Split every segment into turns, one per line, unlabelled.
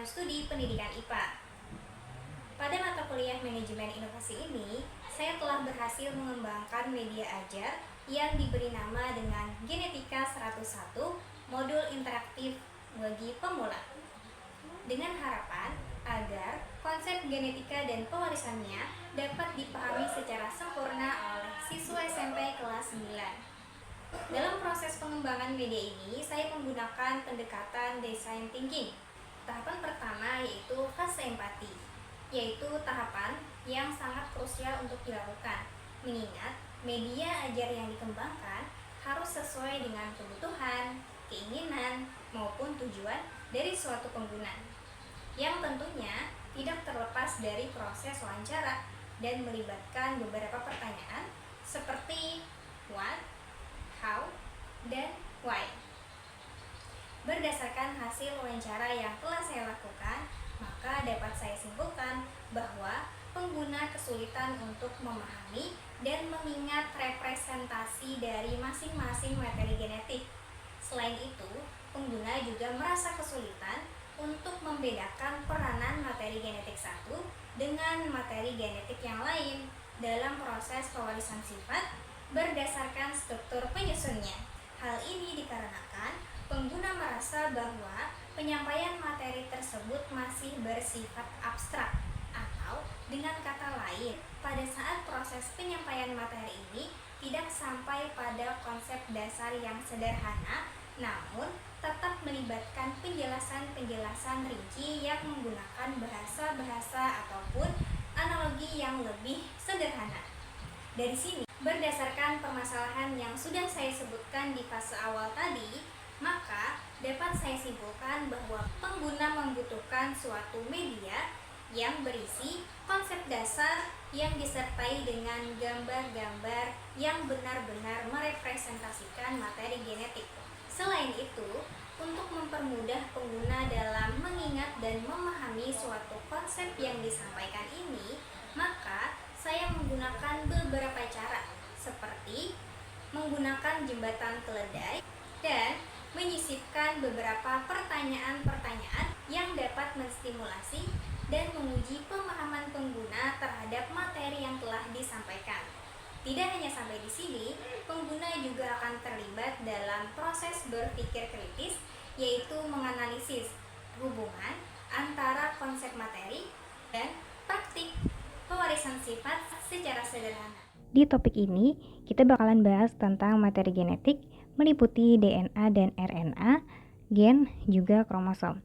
program studi pendidikan IPA. Pada mata kuliah manajemen inovasi ini, saya telah berhasil mengembangkan media ajar yang diberi nama dengan Genetika 101 modul interaktif bagi pemula. Dengan harapan agar konsep genetika dan pewarisannya dapat dipahami secara sempurna oleh siswa SMP kelas 9. Dalam proses pengembangan media ini, saya menggunakan pendekatan design thinking. Tahapan pertama yaitu fase empati, yaitu tahapan yang sangat krusial untuk dilakukan, mengingat media ajar yang dikembangkan harus sesuai dengan kebutuhan, keinginan, maupun tujuan dari suatu pengguna, yang tentunya tidak terlepas dari proses wawancara dan melibatkan beberapa pertanyaan seperti what, how, dan why. Berdasarkan hasil wawancara yang telah saya lakukan, maka dapat saya simpulkan bahwa pengguna kesulitan untuk memahami dan mengingat representasi dari masing-masing materi genetik. Selain itu, pengguna juga merasa kesulitan untuk membedakan peranan materi genetik satu dengan materi genetik yang lain dalam proses pewarisan sifat berdasarkan struktur penyusunnya. Hal ini dikarenakan pengguna merasa bahwa penyampaian materi tersebut masih bersifat abstrak, atau dengan kata lain, pada saat proses penyampaian materi ini tidak sampai pada konsep dasar yang sederhana, namun tetap melibatkan penjelasan-penjelasan rinci yang menggunakan bahasa-bahasa ataupun analogi yang lebih sederhana. Dari sini, berdasarkan permasalahan yang sudah saya sebutkan di fase awal tadi, maka dapat saya simpulkan bahwa pengguna membutuhkan suatu media yang berisi konsep dasar yang disertai dengan gambar-gambar yang benar-benar merepresentasikan materi genetik. Selain itu, untuk mempermudah pengguna dalam mengingat dan memahami suatu konsep yang disampaikan ini, maka saya menggunakan beberapa cara, seperti menggunakan jembatan keledai dan menyisipkan beberapa pertanyaan-pertanyaan yang dapat menstimulasi dan menguji pemahaman pengguna terhadap materi yang telah disampaikan. Tidak hanya sampai di sini, pengguna juga akan terlibat dalam proses berpikir kritis, yaitu menganalisis hubungan antara konsep materi dan praktik pewarisan sifat secara sederhana.
Di topik ini, kita bakalan bahas tentang materi genetik, meliputi DNA dan RNA, gen, juga kromosom.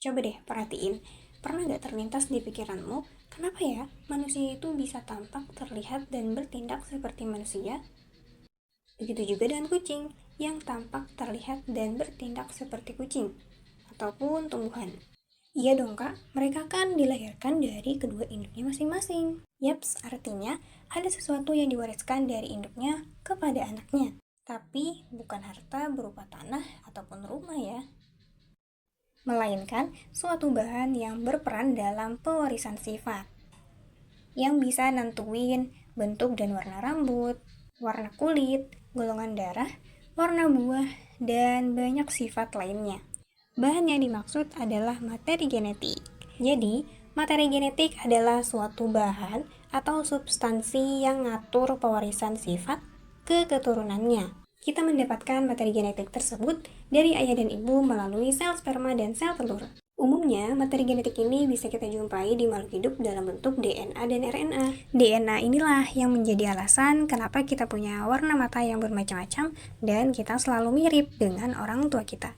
Coba deh perhatiin, pernah gak terlintas di pikiranmu, kenapa ya manusia itu bisa tampak, terlihat, dan bertindak seperti manusia? Begitu juga dengan kucing, yang tampak, terlihat, dan bertindak seperti kucing, ataupun tumbuhan. Iya dong kak, mereka kan dilahirkan dari kedua induknya masing-masing. Yaps, artinya ada sesuatu yang diwariskan dari induknya kepada anaknya. Tapi bukan harta berupa tanah ataupun rumah ya, melainkan suatu bahan yang berperan dalam pewarisan sifat, yang bisa nentuin bentuk dan warna rambut, warna kulit, golongan darah, warna buah, dan banyak sifat lainnya. Bahan yang dimaksud adalah materi genetik. Jadi, materi genetik adalah suatu bahan atau substansi yang ngatur pewarisan sifat ke keturunannya. Kita mendapatkan materi genetik tersebut dari ayah dan ibu melalui sel sperma dan sel telur. Umumnya, materi genetik ini bisa kita jumpai di makhluk hidup dalam bentuk DNA dan RNA. DNA inilah yang menjadi alasan kenapa kita punya warna mata yang bermacam-macam dan kita selalu mirip dengan orang tua kita.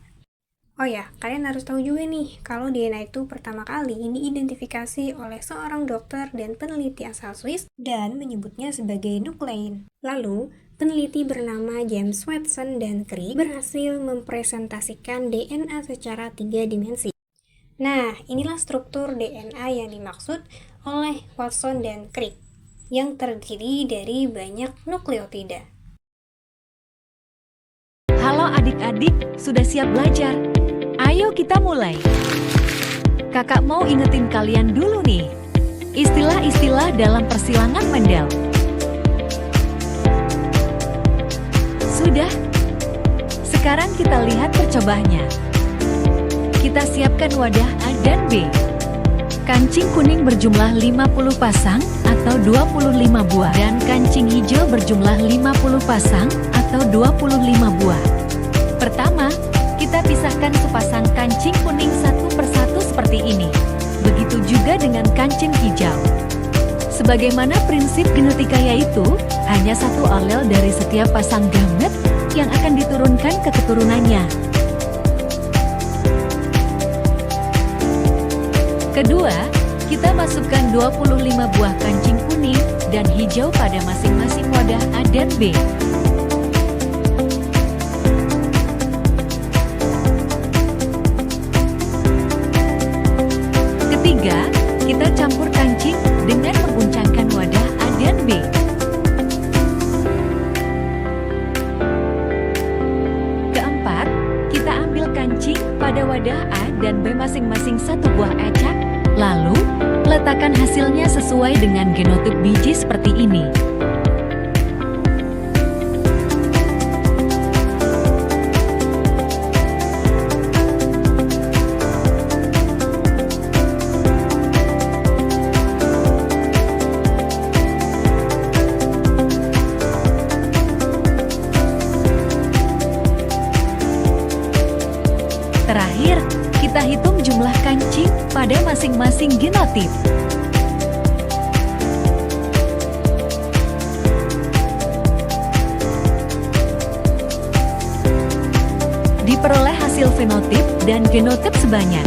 Oh ya, kalian harus tahu juga nih, kalau DNA itu pertama kali diidentifikasi oleh seorang dokter dan peneliti asal Swiss dan menyebutnya sebagai nuklein. Lalu, peneliti bernama James Watson dan Crick berhasil mempresentasikan DNA secara 3 dimensi. Nah, inilah struktur DNA yang dimaksud oleh Watson dan Crick, yang terdiri dari banyak nukleotida.
Halo adik-adik, sudah siap belajar? Ayo kita mulai. Kakak mau ingetin kalian dulu nih, istilah-istilah dalam persilangan Mendel. Sudah? Sekarang kita lihat percobaannya. Kita siapkan wadah A dan B. Kancing kuning berjumlah 50 pasang atau 25 buah dan kancing hijau berjumlah 50 pasang atau 25 buah. Pertama, kita pisahkan sepasang kancing kuning satu persatu seperti ini. Begitu juga dengan kancing hijau. Sebagaimana prinsip genetika yaitu, hanya satu alel dari setiap pasang gamet yang akan diturunkan ke keturunannya. Kedua, kita masukkan 25 buah kancing kuning dan hijau pada masing-masing wadah A dan B. Ketiga, kita campur kancing dengan mengguncangkan wadah A dan B. Keempat, kita ambil kancing pada wadah A dan B masing-masing satu buah ecak, lalu letakkan hasilnya sesuai dengan genotip biji seperti ini. Terakhir, kita hitung jumlah kancing pada masing-masing genotip. Diperoleh hasil fenotip dan genotip sebanyak.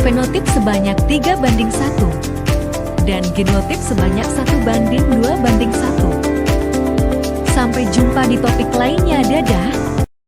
Fenotip sebanyak 3:1. Dan genotip sebanyak 1:2:1. Sampai jumpa di topik lainnya, dadah!